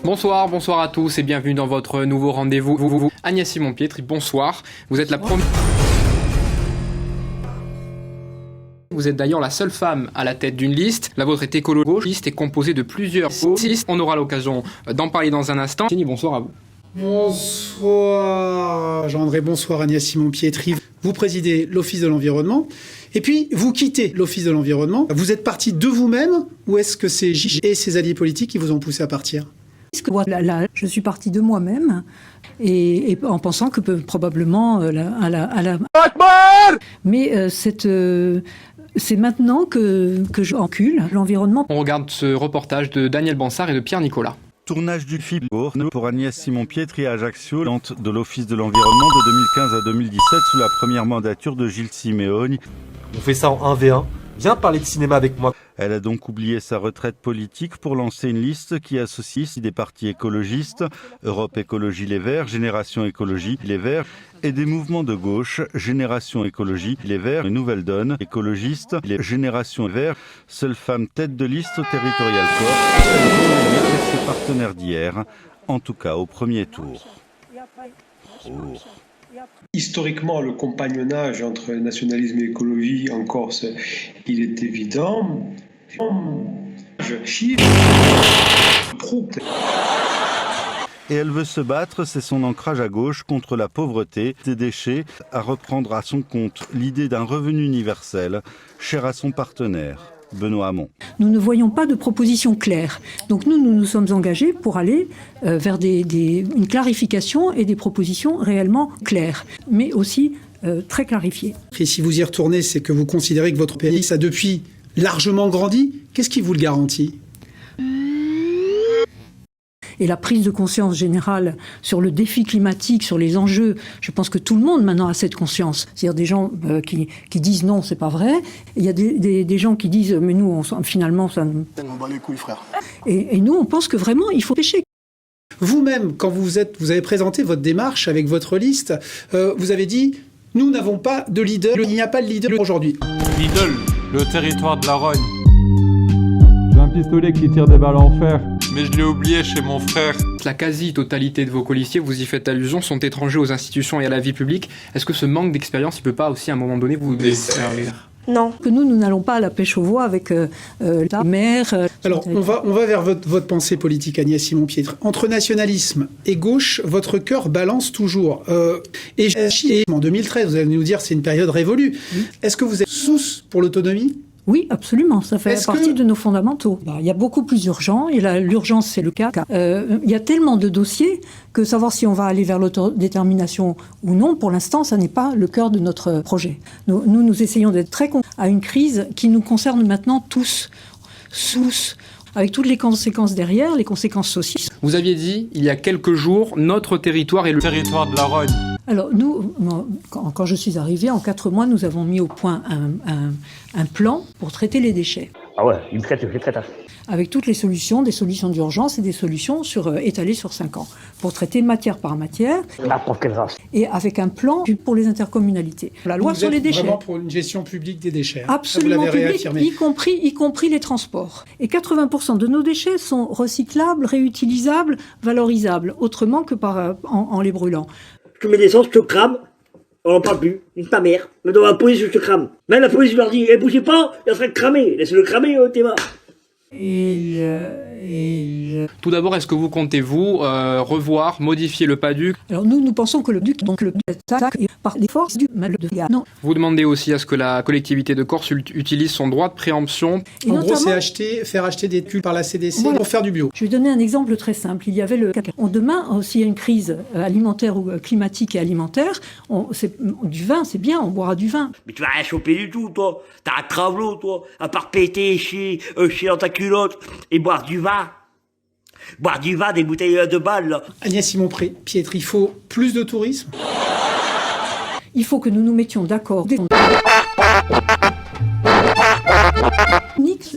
Bonsoir à tous et bienvenue dans votre nouveau rendez-vous. Agnès Simon-Pietri, bonsoir. Vous êtes la première. Vous êtes d'ailleurs la seule femme à la tête d'une liste. La vôtre est écolo-gauche. La liste est composée de plusieurs listes. On aura l'occasion d'en parler dans un instant. Jenny, bonsoir à vous. Bonsoir Jean-André, bonsoir Agnès Simon-Pietri. Vous présidez l'Office de l'environnement et puis vous quittez l'Office de l'environnement. Vous êtes parti de vous-même ou est-ce que c'est Gilles et ses alliés politiques qui vous ont poussé à partir ? Je suis partie de moi-même et en pensant que probablement Mais c'est maintenant que je encule l'environnement. On regarde ce reportage de Daniel Bansard et de Pierre Nicolas. Tournage du film pour Agnès Simon-Pietri à Ajaccio, de l'Office de l'environnement de 2015 à 2017 sous la première mandature de Gilles Simeoni. On fait ça en 1v1. Viens parler de cinéma avec moi. Elle a donc oublié sa retraite politique pour lancer une liste qui associe des partis écologistes, Europe Écologie Les Verts, Génération Écologie Les Verts, et des mouvements de gauche, Génération Écologie Les Verts, une nouvelle donne, écologistes, les Générations Verts, seule femme tête de liste au territorial corps, et ses partenaires d'hier, en tout cas au premier tour. Historiquement, le compagnonnage entre nationalisme et écologie en Corse, il est évident. Et elle veut se battre, c'est son ancrage à gauche contre la pauvreté, des déchets, à reprendre à son compte l'idée d'un revenu universel, cher à son partenaire, Benoît Hamon. Nous ne voyons pas de proposition claire. Donc nous sommes engagés pour aller vers une clarification et des propositions réellement claires, mais aussi très clarifiées. Et si vous y retournez, c'est que vous considérez que votre pays a depuis largement grandi. Qu'est-ce qui vous le garantit ? Et la prise de conscience générale sur le défi climatique, sur les enjeux, je pense que tout le monde maintenant a cette conscience. C'est-à-dire des gens qui disent non, c'est pas vrai. Et il y a des gens qui disent mais nous, finalement, ça nous... On bat les couilles, frère. Et nous, on pense que vraiment, il faut pêcher. Vous-même, quand vous avez présenté votre démarche avec votre liste, vous avez dit nous n'avons pas de leader, il n'y a pas de leader aujourd'hui. Lidl, le territoire de la Rogne. J'ai un pistolet qui tire des balles en fer. Mais je l'ai oublié chez mon frère. La quasi-totalité de vos colistiers, vous y faites allusion, sont étrangers aux institutions et à la vie publique. Est-ce que ce manque d'expérience, il ne peut pas aussi à un moment donné vous desservir ? Non. Que nous n'allons pas à la pêche aux voix avec la mer. Alors, on va vers votre pensée politique, Agnès Simon-Pietri. Entre nationalisme et gauche, votre cœur balance toujours. Et en 2013, vous allez nous dire c'est une période révolue. Est-ce que vous êtes tous pour l'autonomie ? Oui, absolument. Ça fait partie de nos fondamentaux. Il y a beaucoup plus urgent. Et l'urgence, c'est le cas. Il y a tellement de dossiers que savoir si on va aller vers l'autodétermination ou non, pour l'instant, ça n'est pas le cœur de notre projet. Nous essayons d'être très à une crise qui nous concerne maintenant tous, avec toutes les conséquences derrière, les conséquences sociales. Vous aviez dit, il y a quelques jours, notre territoire est le territoire de la Rogne. Alors nous, quand je suis arrivée, en 4 mois, nous avons mis au point un plan pour traiter les déchets. Ah ouais, je traite. Avec toutes les solutions, des solutions d'urgence et des solutions étalées sur 5 ans, pour traiter matière par matière. Et avec un plan pour les intercommunalités. La loi sur les déchets. Vraiment pour une gestion publique des déchets. Absolument publique, y compris les transports. Et 80% de nos déchets sont recyclables, réutilisables, valorisables, autrement que en les brûlant. Je mets l'essence, je te crame, on n'en parle plus, nique ta mère. Mais dans la police, je te crame. Même la police, je leur dis, bougez pas, il est en train de cramer, laissez-le cramer, t'es mort. Tout d'abord, est-ce que vous comptez, revoir, modifier le PADUC ? Alors nous pensons que le PADUC, donc le attaque par les forces du mal de gars. Non. Vous demandez aussi à ce que la collectivité de Corse utilise son droit de préemption. En gros, c'est faire acheter des tuiles par la CDC pour faire du bio. Je vais donner un exemple très simple. Il y avait demain, s'il y a une crise alimentaire ou climatique et alimentaire, du vin, c'est bien, on boira du vin. Mais tu vas rien choper du tout, toi. T'as un travelot, toi. À part péter, chier dans ta culotte et boire du vin. Boire du vin, des bouteilles de balles, là. Agnès Simon-Pietri, il faut plus de tourisme ? Il faut que nous nous mettions d'accord.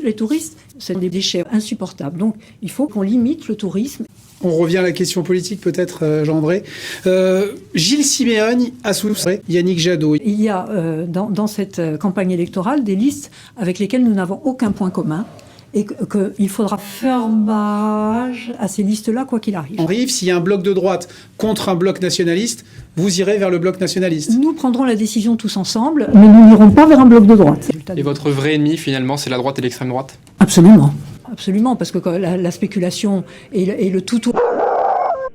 Les touristes, c'est des déchets insupportables. Donc, il faut qu'on limite le tourisme. On revient à la question politique, peut-être, Jean-André. Gilles Simeoni a soutenu Yannick Jadot. Il y a dans cette campagne électorale des listes avec lesquelles nous n'avons aucun point commun. et qu'il faudra faire barrage à ces listes-là, quoi qu'il arrive. En Rive, s'il y a un bloc de droite contre un bloc nationaliste, vous irez vers le bloc nationaliste. Nous prendrons la décision tous ensemble, mais nous n'irons pas vers un bloc de droite. Et votre vrai ennemi, finalement, c'est la droite et l'extrême droite? Absolument. Absolument, parce que la spéculation et le tout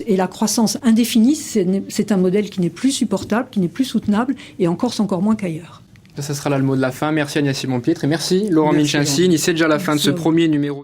et la croissance indéfinie, c'est un modèle qui n'est plus supportable, qui n'est plus soutenable, et en Corse encore moins qu'ailleurs. Ça sera là le mot de la fin. Merci Agnès Simon-Piettre et merci Laurent Minchinsi. C'est déjà la fin de ce premier numéro.